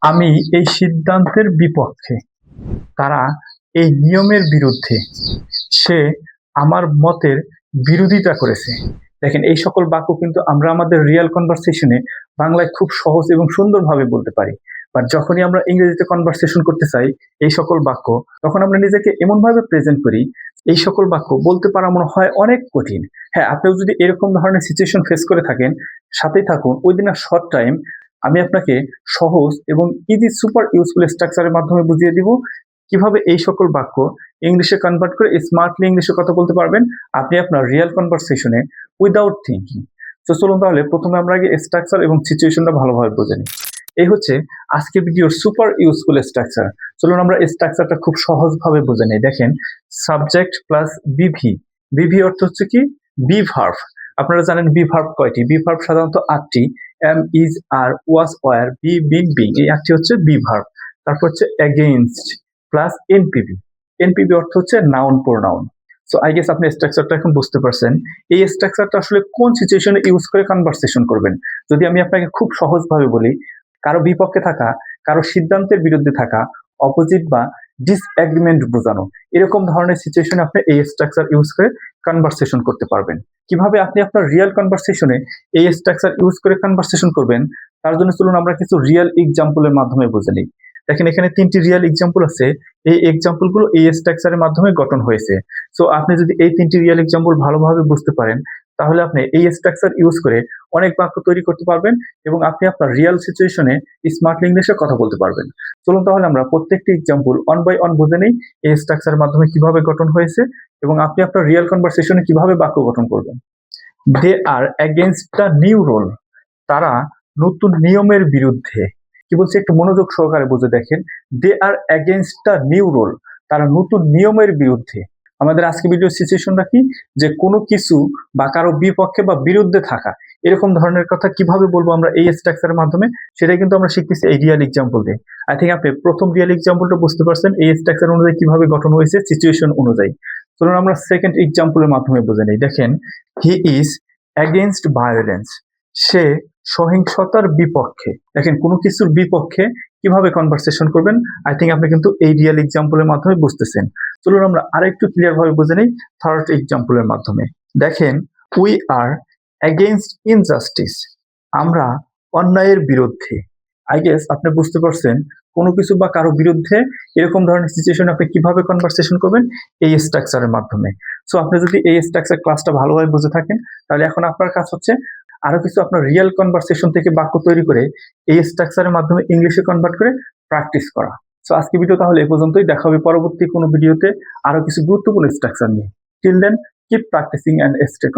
আমি এই সিদ্ধান্তের বিপক্ষে, তারা এই নিয়মের বিরুদ্ধে, সে আমার মতের বিরোধিতা করেছে। দেখেন, এই সকল বাক্য কিন্তু আমরা আমাদের রিয়েল কনভারসেশনে বাংলায় খুব সহজ এবং সুন্দরভাবে বলতে পারি। বাট যখনই আমরা ইংরেজিতে কনভারসেশন করতে চাই এই সকল বাক্য, তখন আমরা নিজেকে এমনভাবে প্রেজেন্ট করি, এই সকল বাক্য বলতে পারা মনে হয় অনেক কঠিন। হ্যাঁ, আপনিও যদি এরকম ধরনের সিচুয়েশন ফেস করে থাকেন, সাথেই থাকুন। উইদিন আ শর্ট টাইম আমি আপনাকে সহজ এবং ইজি সুপার ইউজফুল স্ট্রাকচারের মাধ্যমে বুঝিয়ে দিব কিভাবে এই সকল বাক্য ইংলিশে কনভার্ট করে স্মার্টলি ইংলিশে কথা বলতে পারবেন আপনি আপনার রিয়েল কনভারসেশনে উইদাউট থিঙ্কিং। তো চলুন তাহলে প্রথমে আমরা আগে স্ট্রাকচার এবং সিচুয়েশনটা ভালোভাবে বুঝে নিই। এই হচ্ছে আজকের ভিডিওর সুপার ইউজফুল স্ট্রাকচার। চলুন আমরা স্ট্রাকচারটা খুব সহজভাবে বুঝে নিই। দেখেন, সাবজেক্ট প্লাস বিভি। বিভি অর্থ হচ্ছে কি? Be verb. আপনারা জানেন বি ভার্ব কয়টি? বি ভার্ব সাধারণত 8টি। Am, is, are, was, were, be, been, being, এই 8টি হচ্ছে বি ভার্ব। তারপর হচ্ছে এগেইনস্ট প্লাস এনপিভি। এনপিভি অর্থ হচ্ছে noun pronoun. So I guess আপনি স্ট্রাকচারটা এখন বুঝতে পারছেন। এই স্ট্রাকচারটা আসলে কোন সিচুয়েশনে ইউজ করে কনভারসেশন করবেন। যদি আমি আপনাকে খুব সহজভাবে বলি, কারো বিপক্ষে থাকা, কারো সিদ্ধান্তের বিরুদ্ধে থাকা, অপোজিট বা ডিসএগ্রিমেন্ট বোঝানো, এরকম ধরনের সিচুয়েশনে আপনি এই স্ট্রাকচার ইউজ করে কনভারসেশন করতে পারবেন। কিভাবে আপনি আপনার রিয়েল কনভারসেশনে এই স্ট্রাকচার ইউজ করে কনভারসেশন করবেন, তার জন্য চলুন আমরা কিছু রিয়েল এক্সাম্পলের মাধ্যমে বুঝে নিই। দেখেন, এখানে 3টি রিয়েল এক্সাম্পল আছে। এই এক্সাম্পলগুলো এই স্ট্রাকচারের মাধ্যমে গঠন হয়েছে। সো আপনি যদি এই 3টি রিয়েল এক্সাম্পল ভালোভাবে বুঝতে পারেন, তাহলে আপনি এই স্ট্রাকচার ইউজ করে অনেক বাক্য তৈরি করতে পারবেন এবং আপনি আপনার রিয়েল সিচুয়েশনে স্মার্ট ইংলিশে কথা বলতে পারবেন। চলুন তাহলে আমরা প্রত্যেকটি এক্সাম্পল ওয়ান বাই ওয়ান বুঝে নিই, এই স্ট্রাকচারের মাধ্যমে কিভাবে গঠন হয়েছে এবং আপনি আপনার রিয়েল কনভারসেশনে কিভাবে বাক্য গঠন করবেন। দে আর এগেইনস্ট দ্য নিউ রুল। তারা নতুন নিয়মের বিরুদ্ধে। কি বলছে একটু মনোযোগ সহকারে বুঝে দেখেন। দে আর এগেইনস্ট দ্য নিউ রুল। তারা নতুন নিয়মের বিরুদ্ধে। আমাদের আজকে ভিডিও সিচুয়েশনটা কি? যে কোনো কিছু বা কারো বিপক্ষে বা বিরুদ্ধে থাকা, এরকম ধরনের কথা কিভাবে বলবো আমরা এই স্ট্রাকচারের মাধ্যমে, সেটাই কিন্তু আমরা শিখতেছি এই রিয়েল এক্সাম্পল দিয়ে। আই থিঙ্ক আপনি প্রথম রিয়েল এক্সাম্পলটা বুঝতে পারছেন এই স্ট্রাকচার অনুযায়ী কিভাবে গঠন হয়েছে সিচুয়েশন অনুযায়ী। চলুন আমরা সেকেন্ড এক্সাম্পলের মাধ্যমে বুঝে নিই। দেখেন, হি ইজ এগেইনস্ট ভায়োলেন্স। সে সহিংসতার বিপক্ষে। দেখেন, কোনো কিছুর বিপক্ষে কিভাবে কনভারসেশন করবেন, আই থিঙ্ক আপনি কিন্তু এই রিয়েল এক্সাম্পলের মাধ্যমে বুঝতেছেন। চলুন আমরা আরেকটু ক্লিয়ার ভাবে বুঝে নিই থার্ড এক্সাম্পলের মাধ্যমে। দেখেন, উই আর এগেইনস্ট ইনজাস্টিস। আমরা অন্যায়ের বিরুদ্ধে। আই গেস আপনি বুঝতে পারছেন কোনো কিছু বা কারো বিরুদ্ধে এরকম ধরনের সিচুয়েশন আপনি কিভাবে কনভারসেশন করবেন এই স্ট্রাকচারের মাধ্যমে। সো আপনি যদি এই স্ট্রাকচার ক্লাসটা ভালোভাবে বুঝে থাকেন, তাহলে এখন আপনার কাজ হচ্ছে আরো কিছু আপনার রিয়েল কনভারসেশন থেকে বাক্য তৈরি করে এই স্ট্রাকচারের মাধ্যমে ইংলিশে কনভার্ট করে প্র্যাকটিস করা। সো আজকে ভিডিও তাহলে এই পর্যন্তই। দেখা হবে পরবর্তী কোনো ভিডিওতে আরো কিছু গুরুত্বপূর্ণ স্ট্রাকচার নিয়ে। Till then, keep practising and stay